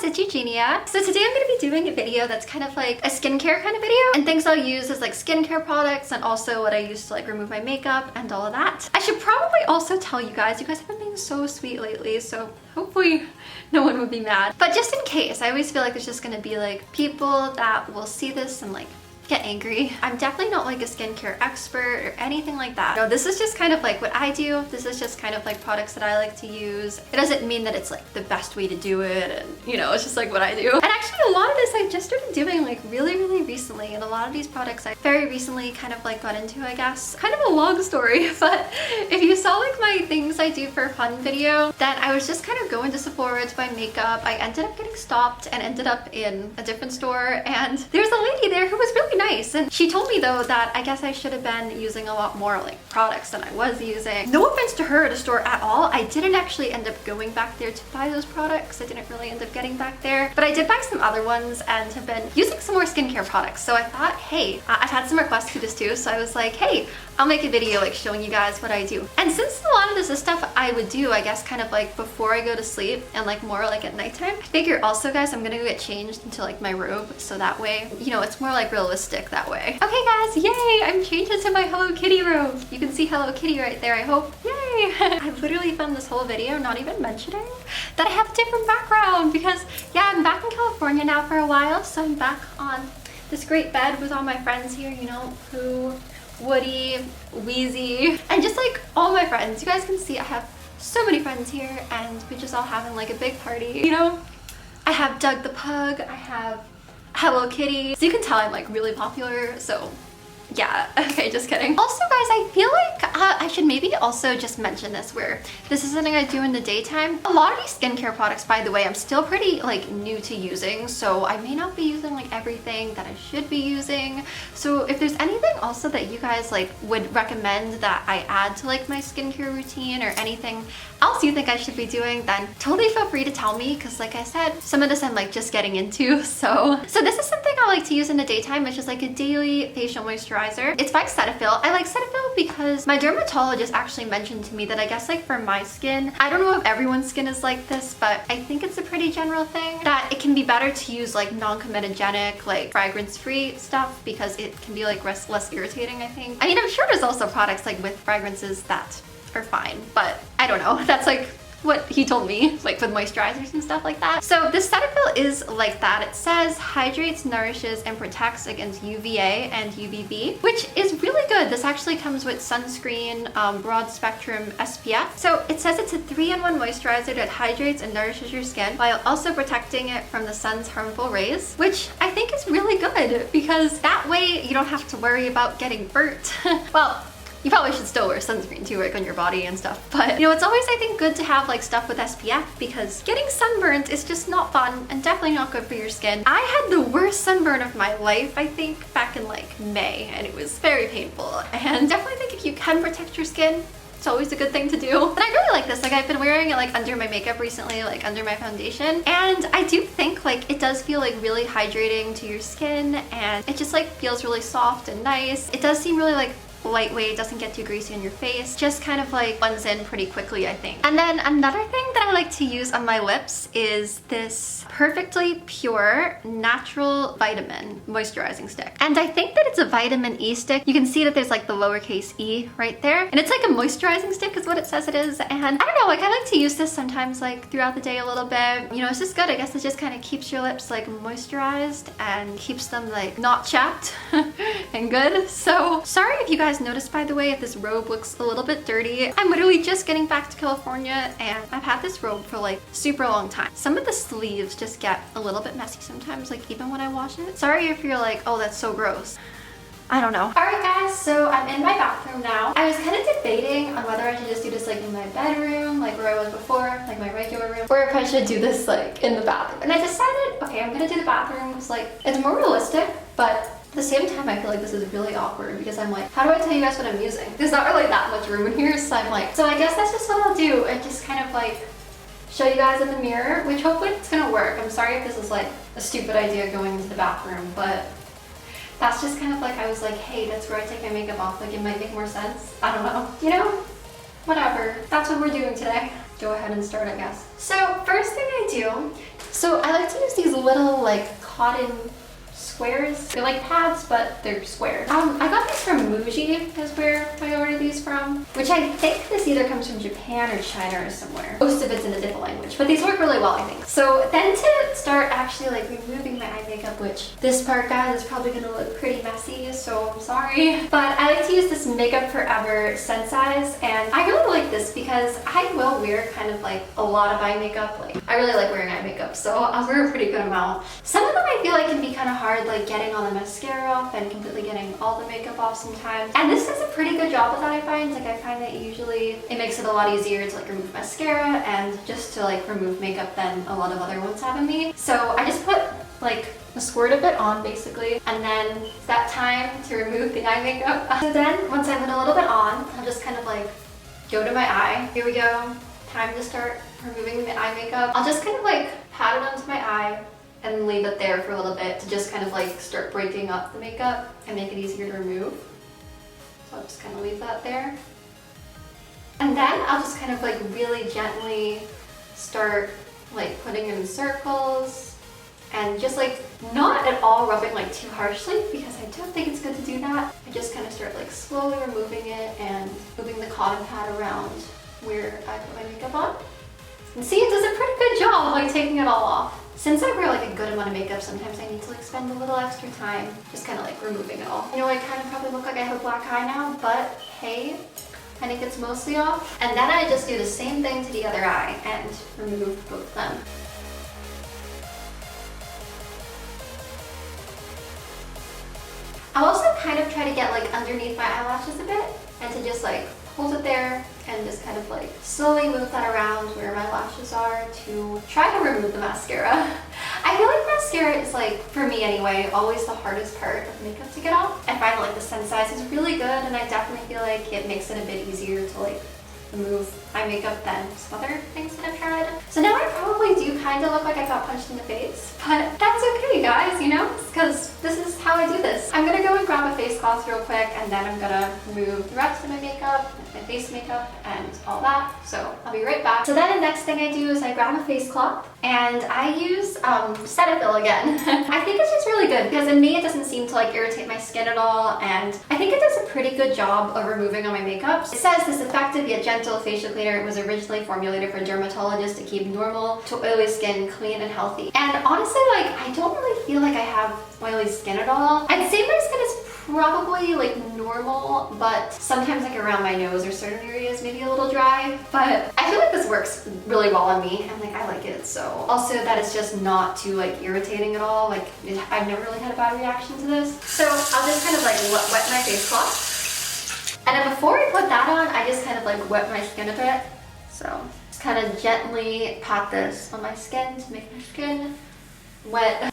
guys, it's Eugenia. So today I'm going to be doing a video that's kind of like a skincare kind of video, and things I'll use as like skincare products and also what I use to like remove my makeup and all of that. I should probably also tell you guys have been being so sweet lately, so hopefully no one would be mad. But just in case, I always feel like there's just going to be like people that will see this and like get angry. I'm definitely not like a skincare expert or anything like that. No, this is just kind of like what I do. This is just kind of like products that I like to use. It doesn't mean that it's like the best way to do it, and you know, it's just like what I do. And actually a lot of this I just started doing like really recently, and a lot of these products I very recently kind of like got into, I guess. Kind of a long story, but if you saw like my things I do for fun video, then I was just kind of going to Sephora to buy makeup. I ended up getting stopped and ended up in a different store, and there's a lady there who was really nice, and she told me though that I guess I should have been using a lot more like products than I was using. No offense to her at a store at all. I didn't actually end up going back there to buy those products. I didn't really end up getting back there, but I did buy some other ones and have been using some more skincare products. So I thought, hey, I've had some requests to this too, so I was like, hey, I'll make a video like showing you guys what I do. And since a lot of this is stuff I would do, I guess kind of like before I go to sleep and like more like at nighttime, I figure also guys, I'm gonna go get changed into like my robe, so that way, you know, it's more like realistic that way. Okay guys, yay! I'm changed into my Hello Kitty robe. You can see Hello Kitty right there, I hope. Yay! I literally filmed this whole video not even mentioning that I have a different background because yeah, I'm back in California now for a while, so I'm back on this great bed with all my friends here, you know, Pooh, Woody, Wheezy, and just like all my friends. You guys can see I have so many friends here, and we're just all having like a big party, you know? I have Doug the Pug, I have Hello Kitty, so you can tell I'm like really popular, so yeah, okay, just kidding. Also guys, I feel like I should maybe also just mention this, where this is something I do in the daytime. A lot of these skincare products, by the way, I'm still pretty like new to using, so I may not be using like everything that I should be using. So if there's anything also that you guys like would recommend that I add to like my skincare routine, or anything else you think I should be doing, then totally feel free to tell me, because like I said, some of this I'm like just getting into. So this is something I like to use in the daytime, which is like a daily facial moisturizer. It's by Cetaphil. I like Cetaphil because my dermatologist actually mentioned to me that I guess like for my skin, I don't know if everyone's skin is like this, but I think it's a pretty general thing, that it can be better to use like non-comedogenic, like fragrance-free stuff, because it can be like less irritating, I think. I mean, I'm sure there's also products like with fragrances that are fine, but I don't know. That's like what he told me, like with moisturizers and stuff like that. So this Cetaphil is like that. It says hydrates, nourishes, and protects against UVA and UVB, which is really good. This actually comes with sunscreen, broad spectrum SPF. So it says it's a 3-in-1 moisturizer that hydrates and nourishes your skin while also protecting it from the sun's harmful rays, which I think is really good, because that way you don't have to worry about getting burnt. Well, you probably should still wear sunscreen too, like on your body and stuff, but you know, it's always I think good to have like stuff with SPF, because getting sunburned is just not fun and definitely not good for your skin. I had the worst sunburn of my life, I think, back in like May, and it was very painful. And definitely think if you can protect your skin, it's always a good thing to do. And I really like this. Like I've been wearing it like under my makeup recently, like under my foundation, and I do think like it does feel like really hydrating to your skin, and it just like feels really soft and nice. It does seem really like lightweight, doesn't get too greasy on your face, just kind of like blends in pretty quickly, I think. And then another thing that I like to use on my lips is this perfectly pure natural vitamin moisturizing stick, and I think that it's a vitamin E stick. You can see that there's like the lowercase e right there, and it's like a moisturizing stick is what it says it is. And I don't know, like I like to use this sometimes like throughout the day a little bit, you know. It's just good. I guess it just kind of keeps your lips like moisturized and keeps them like not chapped and good. So sorry if you guys noticed, by the way, if this robe looks a little bit dirty. I'm literally just getting back to California, and I've had this robe for like super long time. Some of the sleeves just get a little bit messy sometimes, like even when I wash it. Sorry if you're like, oh, that's so gross. I don't know. Alright guys, so I'm in my bathroom now. I was kind of debating on whether I should just do this like in my bedroom, like where I was before, like my regular room, or if I should do this like in the bathroom. And I decided, okay, I'm gonna do the bathroom. It's like, it's more realistic, but at the same time, I feel like this is really awkward, because I'm like, how do I tell you guys what I'm using? There's not really that much room in here, so I'm like, so I guess that's just what I'll do, and just kind of like show you guys in the mirror, which hopefully it's gonna work. I'm sorry if this is like a stupid idea going into the bathroom, but that's just kind of like, I was like, hey, that's where I take my makeup off, like it might make more sense. I don't know, you know? Whatever. That's what we're doing today. Go ahead and start, I guess. So first thing I do So I like to use these little like cotton squares. They're like pads, but they're square. I got these from Muji is where I ordered these from, which I think this either comes from Japan or China or somewhere. Most of it's in a different language, but these work really well, I think. So then to start actually like removing my eye makeup, which this part, guys, is probably gonna look pretty messy, so I'm sorry. But I like to use this Makeup Forever Sensize, and I really like this because I will wear kind of like a lot of eye makeup. Like I really like wearing eye makeup, so I'll wear a pretty good amount. Some of them I feel like can be kind of hard, like getting all the mascara off and completely getting all the makeup off sometimes. And this does a pretty good job with that, I find. Like I find that usually it makes it a lot easier to like remove mascara and just to like remove makeup than a lot of other ones have in me. So I just put like a squirt of it on basically, and then it's that time to remove the eye makeup. So then once I put a little bit on, I'll just kind of like go to my eye. Here we go. Time to start removing the eye makeup. I'll just kind of like pat it onto my eye and leave it there for a little bit to just kind of like start breaking up the makeup and make it easier to remove. So I'll just kind of leave that there. And then I'll just kind of like really gently start like putting in circles and just like not at all rubbing like too harshly, because I don't think it's good to do that. I just kind of start like slowly removing it and moving the cotton pad around where I put my makeup on. And see, it does a pretty good job of like taking it all off. Since I wear like a good amount of makeup, sometimes I need to like spend a little extra time just kind of like removing it all. You know, I kind of probably look like I have a black eye now, but hey, I think it's mostly off. And then I just do the same thing to the other eye and remove both of them. I'll also kind of try to get like underneath my eyelashes a bit and to just like hold it there and just kind of like slowly move that around where my lashes are to try to remove the mascara. I feel like mascara is like, for me anyway, always the hardest part of makeup to get off. I find like the Sensize is really good, and I definitely feel like it makes it a bit easier to like remove eye makeup than some other things that I've tried. So now I probably do kind of look like I got punched in the face, but that's okay, guys, you know, because this is how I do this. I'm gonna go and grab a face cloth real quick, and then I'm gonna remove the rest of my makeup, my face makeup, and all that. So I'll be right back. So then the next thing I do is I grab a face cloth, and I use Cetaphil again. I think it's just really good because in me it doesn't seem to like irritate my skin at all, and I think it does a pretty good job of removing all my makeup. It says this effective yet gentle facial cleaner was originally formulated for dermatologists to keep normal to oily skin clean and healthy. And honestly, like I don't really feel like I have oily skin at all. I'd say my skin is probably like normal, but sometimes like around my nose or certain areas maybe a little dry. But I feel like this works really well on me, and like I like it. So also that it's just not too like irritating at all. Like I've never really had a bad reaction to this. So I'll just kind of like wet my face cloth. And then before I put that on, I just kind of like wet my skin a bit. So just kind of gently pat this on my skin to make my skin wet.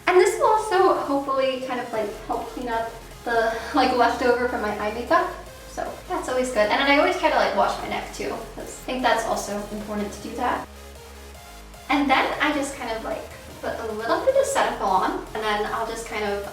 And this will also hopefully kind of like help clean up the like leftover from my eye makeup. So that's always good. And then I always try to like wash my neck too, because I think that's also important to do that. And then I just kind of like put a little bit of Cetaphil on, and then I'll just kind of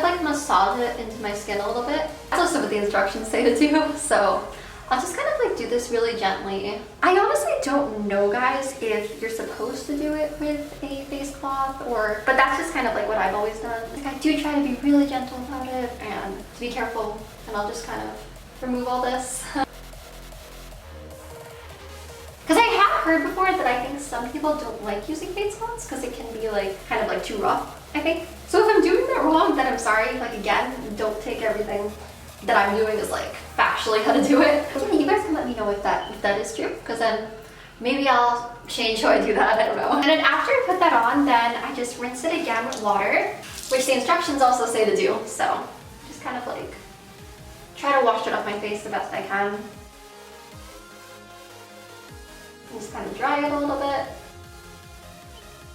like massage it into my skin a little bit. That's also what the instructions say to do. So I'll just kind of like do this really gently. I honestly don't know, guys, if you're supposed to do it with a face cloth but that's just kind of like what I've always done. Like I do try to be really gentle about it and to be careful, and I'll just kind of remove all this. Because I have heard before that I think some people don't like using face cloths because it can be like kind of like too rough, I think. So if I'm doing that wrong, then I'm sorry. Like again, don't take everything that I'm doing as like factually how to do it. Yeah, you guys can let me know if that is true, because then maybe I'll change how I do that, I don't know. And then after I put that on, then I just rinse it again with water, which the instructions also say to do. So just kind of like try to wash it off my face the best I can. Just kind of dry it a little bit.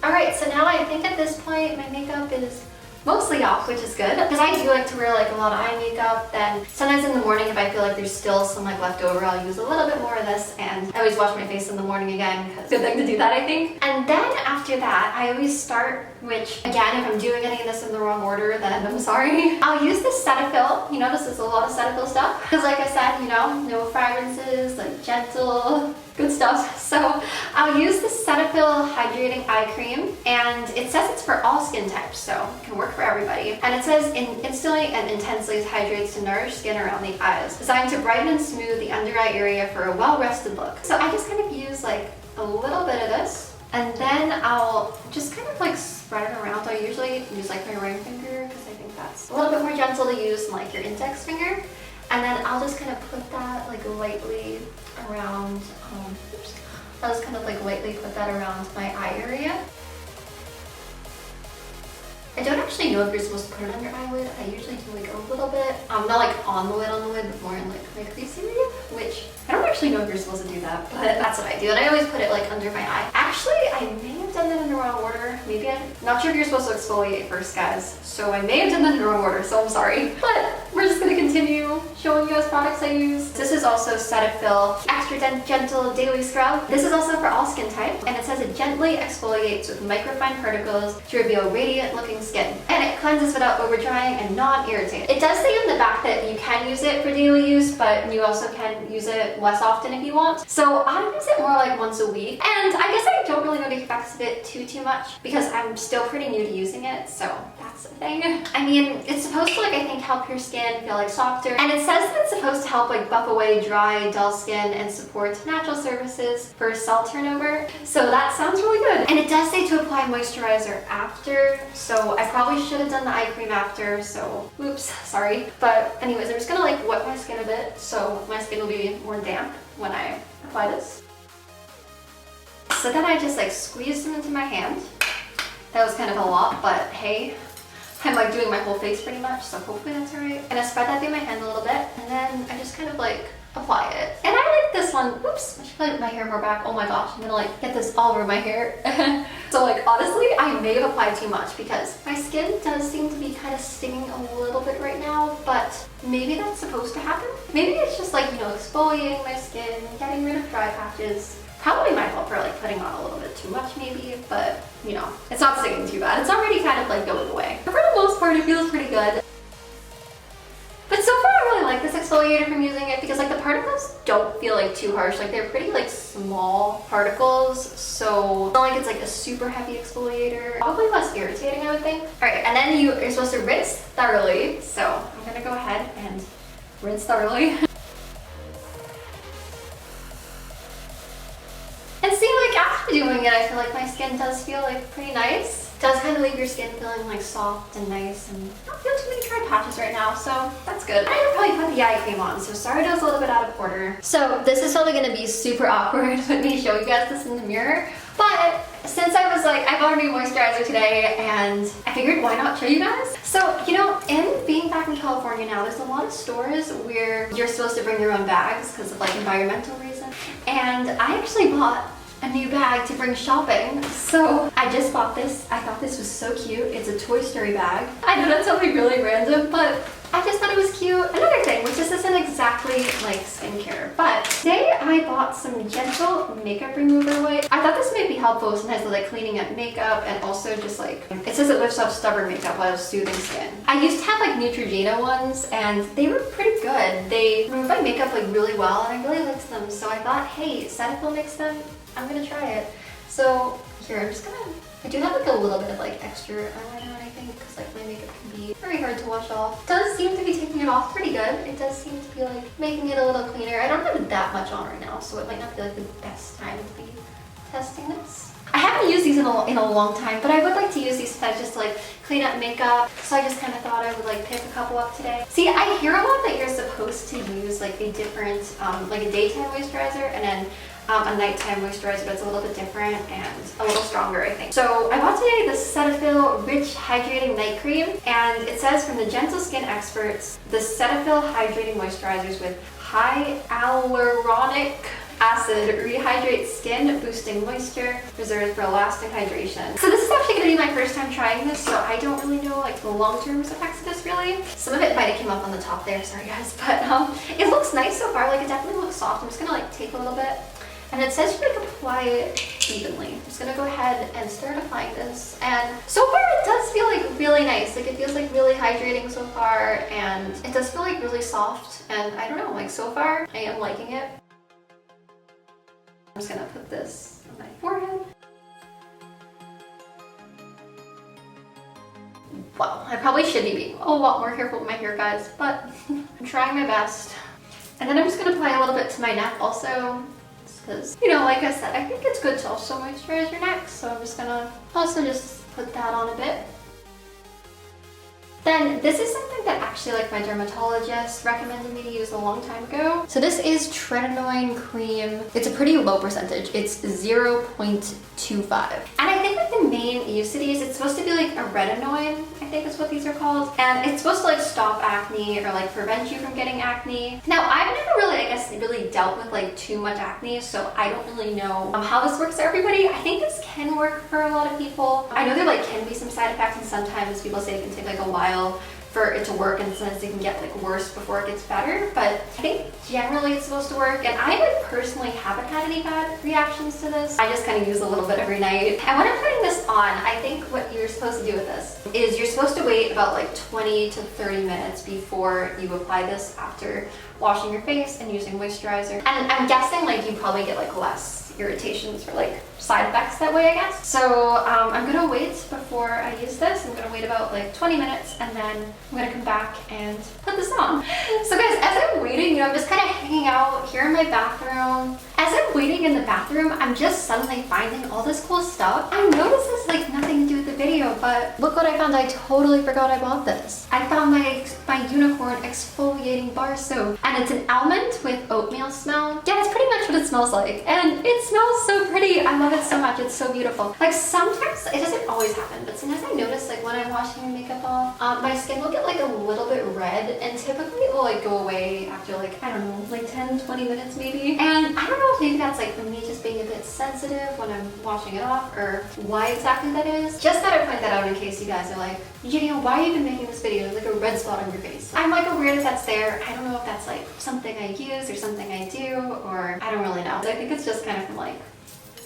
Alright, so now I think at this point my makeup is mostly off, which is good, because I do like to wear like a lot of eye makeup. Then sometimes in the morning, if I feel like there's still some like left over, I'll use a little bit more of this, and I always wash my face in the morning again, because it's a good thing to do that, I think. And then after that, I always start, which again, if I'm doing any of this in the wrong order, then I'm sorry. I'll use this Cetaphil. You notice there's a lot of Cetaphil stuff, because like I said, you know, no fragrances, like gentle, Good stuff. So I'll use the Cetaphil Hydrating Eye Cream, and it says it's for all skin types, so it can work for everybody. And it says instantly and intensely hydrates to nourish skin around the eyes, designed to brighten and smooth the under eye area for a well-rested look. So I just kind of use like a little bit of this, and then I'll just kind of like spread it around. I usually use like my ring finger because I think that's a little bit more gentle to use than like your index finger. And then I'll just kind of put that like lightly around, I'll just kind of like lightly put that around my eye area. I don't actually know if you're supposed to put it on your eyelid. I usually do like a little bit, not like on the lid, but more in like my crease area, which I don't actually know if you're supposed to do that, but that's what I do. And I always put it like under my eye. Actually, I may have done that in the wrong order. Maybe I'm not sure if you're supposed to exfoliate first, guys. So I may have done that in the wrong order, so I'm sorry. But we're just gonna continue showing you guys products I use. This is also Cetaphil Extra Gentle Daily Scrub. This is also for all skin types, and it says it gently exfoliates with microfine particles to reveal radiant looking skin. And it cleanses without over drying and non-irritating. It does say on the back that you can use it for daily use, but you also can use it less often if you want. So I use it more like once a week. And I guess I don't really know the effects of it too much because I'm still pretty new to using it, so that's the thing. I mean, it's supposed to like, I think, help your skin feel like softer. And it says that it's supposed to help like buff away dry, dull skin and support natural services for cell turnover. So that sounds really good. And it does say to apply moisturizer after, so I probably should have done the eye cream after, so oops, sorry. But anyways, I'm just gonna like wet my skin a bit so my skin will be more damp when I apply this. So then I just like squeeze them into my hand. That was kind of a lot, but hey, I'm like doing my whole face pretty much, so hopefully that's alright. And I spread that through my hand a little bit, and then I just kind of like apply it. And I like this one. Oops, I should put my hair more back. Oh my gosh, I'm gonna like get this all over my hair. So like honestly, I may have applied too much because my skin does seem to be kind of stinging a little bit right now, but maybe that's supposed to happen. Maybe it's just like, you know, exfoliating my skin, getting rid of dry patches. Probably my fault for like putting on a little bit too much maybe, but you know, it's not sticking too bad. It's already kind of like going away. But for the most part, it feels pretty good. But so far I really like this exfoliator from using it because like the particles don't feel like too harsh. Like they're pretty like small particles, so it's not like it's like a super heavy exfoliator. Probably less irritating, I would think. All right, and then you're supposed to rinse thoroughly. So I'm gonna go ahead and rinse thoroughly. And see, like after doing it, I feel like my skin does feel like pretty nice. It does kind of leave your skin feeling like soft and nice, and I don't feel too many dry patches right now, so that's good. I didn't probably put the eye cream on, so sorry that was a little bit out of order. So this is probably gonna be super awkward with me showing you guys this in the mirror, but since I was like, I bought a new moisturizer today and I figured why not show you guys? So, you know, in being back in California now, there's a lot of stores where you're supposed to bring your own bags because of like environmental reasons. And I actually bought a new bag to bring shopping. So I just bought this. I thought this was so cute. It's a Toy Story bag. I know that's something really random, but I just thought it was cute. Another thing, which this isn't exactly like skincare, but today I bought some gentle makeup remover wipe. I thought this might be helpful sometimes with like cleaning up makeup, and also just like, it says it lifts off stubborn makeup while soothing skin. I used to have like Neutrogena ones and they were pretty good. They remove my makeup like really well and I really liked them. So I thought, hey, Cetaphil makes them, I'm gonna try it. So here, I'm just gonna, I do have like a little bit of like extra eyeliner, I think, because like my makeup can be very hard to wash off. It does seem to be taking it off pretty good. It does seem to be like making it a little cleaner. I don't have that much on right now, so it might not be like the best time to be testing this. I haven't used these in a long time, but I would like to use these sometimes just to like clean up makeup. So I just kind of thought I would like pick a couple up today. See, I hear a lot that you're supposed to use like a different, like a daytime moisturizer and then a nighttime moisturizer that's a little bit different and a little stronger, I think. So I bought today the Cetaphil Rich Hydrating Night Cream, and it says from the gentle skin experts, the Cetaphil Hydrating Moisturizers with high hyaluronic acid rehydrates skin, boosting moisture, reserved for lasting hydration. So this is actually going to be my first time trying this, so I don't really know like the long-term effects of this really. Some of it might have came up on the top there, sorry guys, but it looks nice so far. Like it definitely looks soft. I'm just gonna like take a little bit. And it says you like apply it evenly. I'm just gonna go ahead and start applying this. And so far it does feel like really nice. Like it feels like really hydrating so far, and it does feel like really soft. And I don't know, like so far I am liking it. I'm just gonna put this on my forehead. Wow, I probably should be being a lot more careful with my hair, guys, but I'm trying my best. And then I'm just gonna apply a little bit to my neck also, because, you know, like I said, I think it's good to also moisturize your neck, so I'm just gonna also just put that on a bit. Then this is something that actually like my dermatologist recommended me to use a long time ago. So this is tretinoin cream. It's a pretty low percentage. It's 0.25. And I think like the main use of these, it's supposed to be like a retinoin, I think is what these are called. And it's supposed to like stop acne or like prevent you from getting acne. Now I've never really, I guess, really dealt with like too much acne, so I don't really know how this works for everybody. I think this can work for a lot of people. I know there like can be some side effects, and sometimes people say it can take like a while for it to work, and sometimes it can get like worse before it gets better, but I think generally it's supposed to work. And I like personally haven't had any bad reactions to this. I just kind of use a little bit every night. And when I'm putting this on, I think what you're supposed to do with this is you're supposed to wait about like 20 to 30 minutes before you apply this after washing your face and using moisturizer. And I'm guessing like you probably get like less irritations or like side effects that way, I guess. So I'm gonna wait before I use this. I'm gonna wait about like 20 minutes, and then I'm gonna come back and put this on. So guys, as I'm waiting, you know, I'm just kind of hanging out here in my bathroom. As I'm waiting in the bathroom, I'm just suddenly finding all this cool stuff. I know this has like nothing to do with the video, but look what I found. I totally forgot I bought this. I found my unicorn exfoliating bar soap, and it's an almond with oatmeal smell. Yeah, it's pretty much what it smells like, and it smells so pretty. I love it so much. It's so beautiful. Like sometimes, it doesn't always happen, but sometimes I notice like when I'm washing my makeup off, my skin will get like a little bit red, and typically it will like go away after like, I don't know, like 10-20 minutes maybe. And I don't know if maybe that's like me just being a bit sensitive when I'm washing it off, or why exactly that is. Just thought I'd point that out in case you guys are like, Eugenia, why are you even making this video? There's like a red spot on your face. I'm like aware that that's there. I don't know if that's like something I use or something I do, or I don't really know. I think it's just kind of from like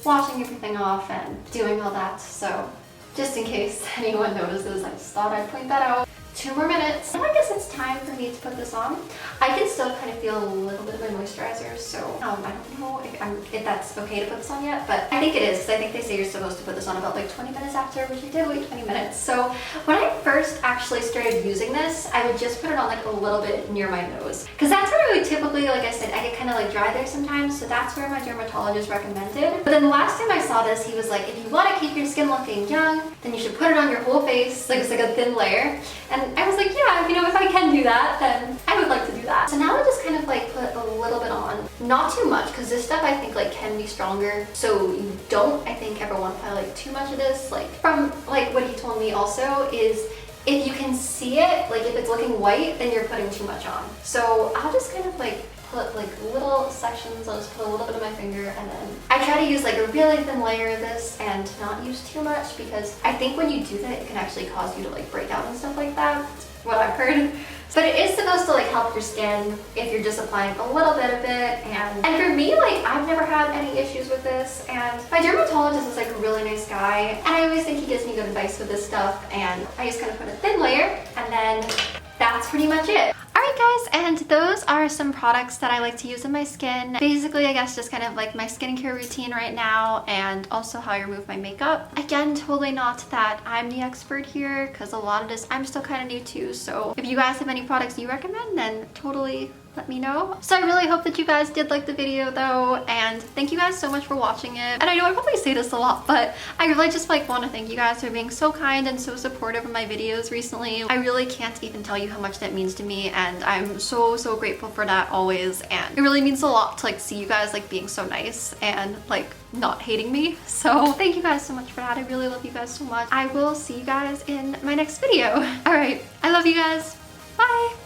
washing everything off and doing all that. So just in case anyone notices, I just thought I'd point that out. 2 more minutes. And I guess it's time for me to put this on. I can still kind of feel a little bit of my moisturizer, so I don't know if that's okay to put this on yet, but I think it is, because I think they say you're supposed to put this on about like 20 minutes after, which I did wait 20 minutes. So when I first actually started using this, I would just put it on like a little bit near my nose, because that's where I would typically, like I said, I get kind of like dry there sometimes, so that's where my dermatologist recommended. But then the last time I saw this, he was like, if you want to keep your skin looking young, then you should put it on your whole face, like it's like a thin layer. And I was like, yeah, you know, if I can do that, then I would like to do that. So now I just kind of like put a little bit on, not too much, because this stuff I think like can be stronger. So you don't, I think, ever want to apply like too much of this. Like from like what he told me also is, if you can see it, like if it's looking white, then you're putting too much on. So I'll just kind of like put like little sections. I'll just put a little bit of my finger, and then I try to use like a really thin layer of this and not use too much, because I think when you do that, it can actually cause you to like break out and stuff like that. That's what I've heard. But it is supposed to like help your skin if you're just applying a little bit of it. And for me, like I've never had any issues with this, and my dermatologist is like a really nice guy, and I always think he gives me good advice with this stuff. And I just kind of put a thin layer, and then that's pretty much it. Alright guys, and those are some products that I like to use in my skin. Basically, I guess just kind of like my skincare routine right now, and also how I remove my makeup. Again, totally not that I'm the expert here, because a lot of this I'm still kind of new to, so if you guys have any products you recommend, then totally let me know. So I really hope that you guys did like the video though, and thank you guys so much for watching it. And I know I probably say this a lot, but I really just like want to thank you guys for being so kind and so supportive of my videos recently. I really can't even tell you how much that means to me, and I'm so grateful for that always. And it really means a lot to like see you guys like being so nice and like not hating me. So thank you guys so much for that. I really love you guys so much. I will see you guys in my next video. All right, I love you guys. Bye.